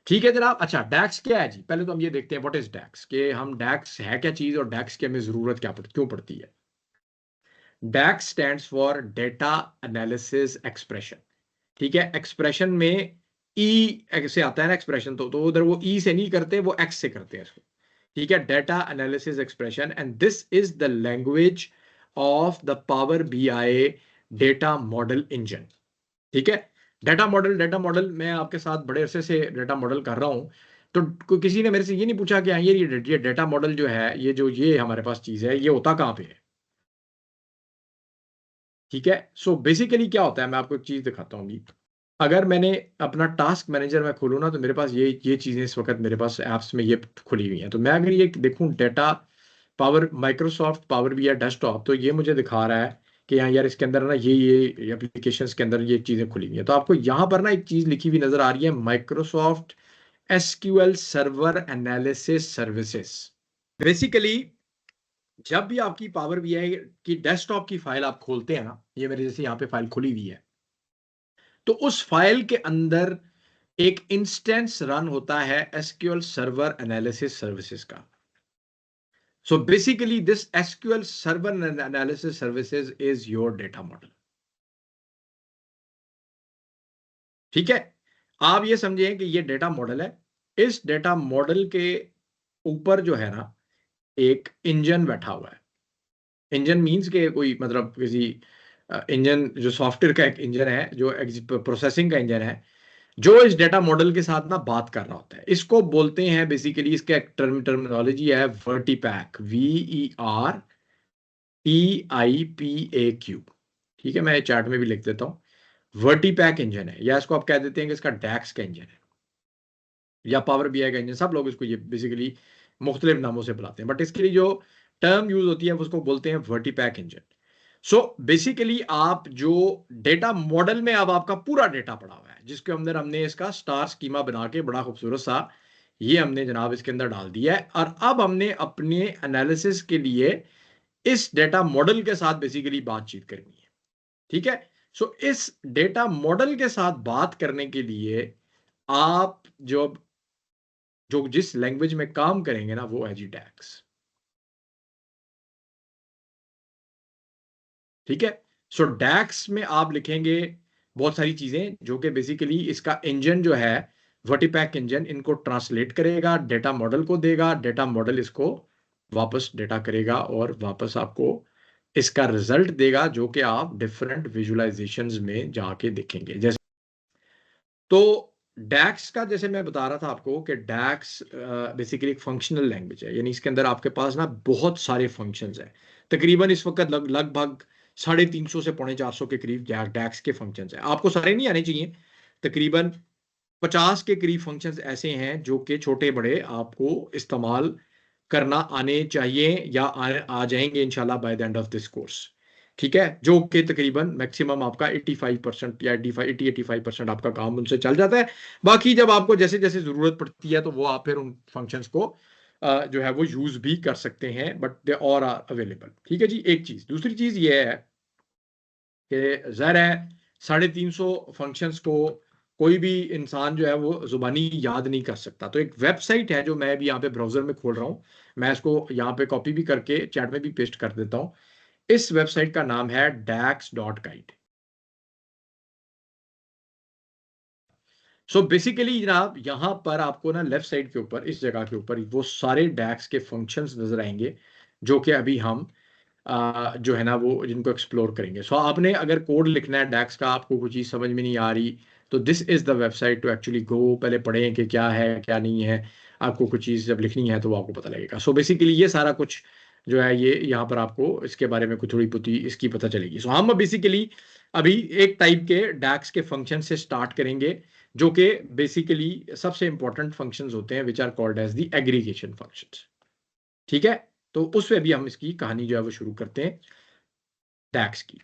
ठीक है जनाब। अच्छा, डैक्स क्या है जी? पहले तो हम ये देखते हैं व्हाट इज डैक्स, कि हम डैक्स है क्या चीज और डैक्स की हमें जरूरत क्यों पड़ती है। DAX stands for data analysis expression. ठीक है, एक्सप्रेशन में ई से आता है ना एक्सप्रेशन, तो उधर वो ई से नहीं करते, वो एक्स से करते हैं इसको। ठीक है, data analysis expression, and this is the language of the power BI data model engine. ठीक है, डेटा मॉडल मैं आपके साथ बड़े अरसे से डेटा मॉडल कर रहा हूं। तो किसी ने मेरे से ये नहीं पूछा कि हाँ ये डेटा मॉडल जो है, ये हमारे पास चीज है, ये होता कहाँ पे है। ठीक है, सो बेसिकली क्या होता है, मैं आपको एक चीज दिखाता हूँ अभी। अगर मैंने अपना टास्क मैनेजर में खोलूँ ना, तो मेरे पास ये चीजें इस वक्त मेरे पास ऐप्स में ये खुली हुई हैं। तो मैं अगर ये देखूँ data power Microsoft power BI desktop, तो ये मुझे दिखा रहा है कि हाँ यार इसके अंदर ना ये एप्लीकेशंस के अंदर ये चीजें खुली हुई हैं। तो आपको यहाँ पर ना एक चीज लिखी हुई नजर आ रही है, Microsoft SQL server analysis services. Basically जब भी आपकी पावर बीआई की डेस्कटॉप की फाइल आप खोलते हैं ना, ये मेरे जैसे यहाँ पे फाइल खुली हुई है, तो उस फाइल के अंदर एक इंस्टेंस रन होता है एसक्यूएल सर्वर एनालिसिस सर्विसेज का। So basically this SQL server analysis services is your data model. ठीक है, आप ये समझें कि ये डेटा मॉडल है। इस डेटा मॉडल के ऊपर जो है ना, एक इंजन बैठा हुआ है। इंजन मींस के कोई मतलब किसी इंजन जो सॉफ्टवेयर का एक इंजन है, जो प्रोसेसिंग का इंजन है, जो इस डेटा मॉडल के साथ ना बात कर रहा होता है। इसको बोलते हैं बेसिकली, इसका एक टर्मिनोलॉजी है वर्टीपैक, VERTIPAQ। ठीक है, मैं चैट में भी लिख देता हूं। वर्टीपैक इंजन है, या इसको आप कह देते हैं कि इसका डैक्स का इंजन है, या पावर बीआई का इंजन। सब लोग इसको ये बेसिकली मुख्तलिफ नामों से बुलाते हैं, बट इसके लिए जो टर्म यूज होती है उसको बोलते हैं वर्टीपैक इंजन। सो बेसिकली आप जो डेटा मॉडल में अब आपका पूरा डेटा पड़ा हुआ है, जिसके अंदर हमने इसका स्टार स्कीमा बना के बड़ा खूबसूरत सा ये हमने जनाब इसके अंदर डाल दिया है, और अब हमने अपने एनालिसिस के लिए इस डेटा मॉडल के साथ बेसिकली बातचीत करनी है। ठीक है, सो इस डेटा मॉडल के साथ बात करने के लिए आप जो जिस लैंग्वेज में काम करेंगे ना, वो है जी डैक्स। ठीक है, सो डैक्स में आप लिखेंगे बहुत सारी चीजें, जो कि बेसिकली इसका इंजन जो है वर्टीपैक इंजन, इनको ट्रांसलेट करेगा, डेटा मॉडल को देगा, डेटा मॉडल इसको वापस डेटा करेगा और वापस आपको इसका रिजल्ट देगा, जो कि आप डिफरेंट विजुअलाइजेशंस में जाके देखेंगे। जैसे तो डैक्स का, जैसे मैं बता रहा था आपको कि डैक्स बेसिकली एक फंक्शनल लैंग्वेज है, यानी इसके अंदर आपके पास ना बहुत सारे फंक्शंस हैं। तकरीबन इस वक्त लगभग 350 से 450 के करीब डैक्स के फंक्शंस हैं। आपको सारे नहीं आने चाहिए, तकरीबन 50 के करीब फंक्शंस ऐसे हैं जो कि छोटे बड़े आपको इस्तेमाल करना आने चाहिए, या आ जाएंगे इंशाल्लाह by the end of this course. ठीक है, जो कि तकरीबन मैक्सिमम आपका 85% या 85% आपका काम उनसे चल जाता है। बाकी जब आपको जैसे जैसे जरूरत पड़ती है, तो वो आप फिर उन फंक्शंस को जो है वो यूज भी कर सकते हैं, बट दे और आर अवेलेबल। ठीक है जी, एक चीज। दूसरी चीज ये है कि ज़ाहिर है 350 फंक्शंस को कोई भी इंसान जो है वो जुबानी याद नहीं कर सकता। तो एक वेबसाइट है जो मैं भी यहाँ पे ब्राउजर में खोल रहा हूँ, मैं इसको यहाँ पे कॉपी भी करके चैट में भी पेस्ट कर देता हूँ। इस वेबसाइट का नाम है dax.guide। सो बेसिकली जनाब, यहाँ पर आपको ना लेफ्ट साइड के ऊपर, इस जगह के ऊपर वो सारे डैक्स के फंक्शंस नजर आएंगे, जो कि अभी हम जो है ना वो जिनको एक्सप्लोर करेंगे। सो आपने अगर कोड लिखना है डैक्स का, आपको कोई चीज़ समझ में नहीं आ रही, तो this is the website to actually go, पहले पढ़ें कि क्या है क्या नहीं है। आपको कुछ चीज़ जब लिखनी है तो वो आपको पता लगेगा। सो बेसिकली ये सारा कुछ जो है ये यहाँ पर आपको इसके बारे में कुछ थोड़ी बहुती इसकी पता चलेगी। सो हम बेसिकली अभी एक टाइप के डैक्स के फंक्शन से स्टार्ट करेंगे, जो कि बेसिकली सबसे इंपॉर्टेंट फंक्शंस होते हैं, which are called as the aggregation functions. ठीक है, तो उसमें भी हम इसकी कहानी जो है वो शुरू करते हैं डैक्स की।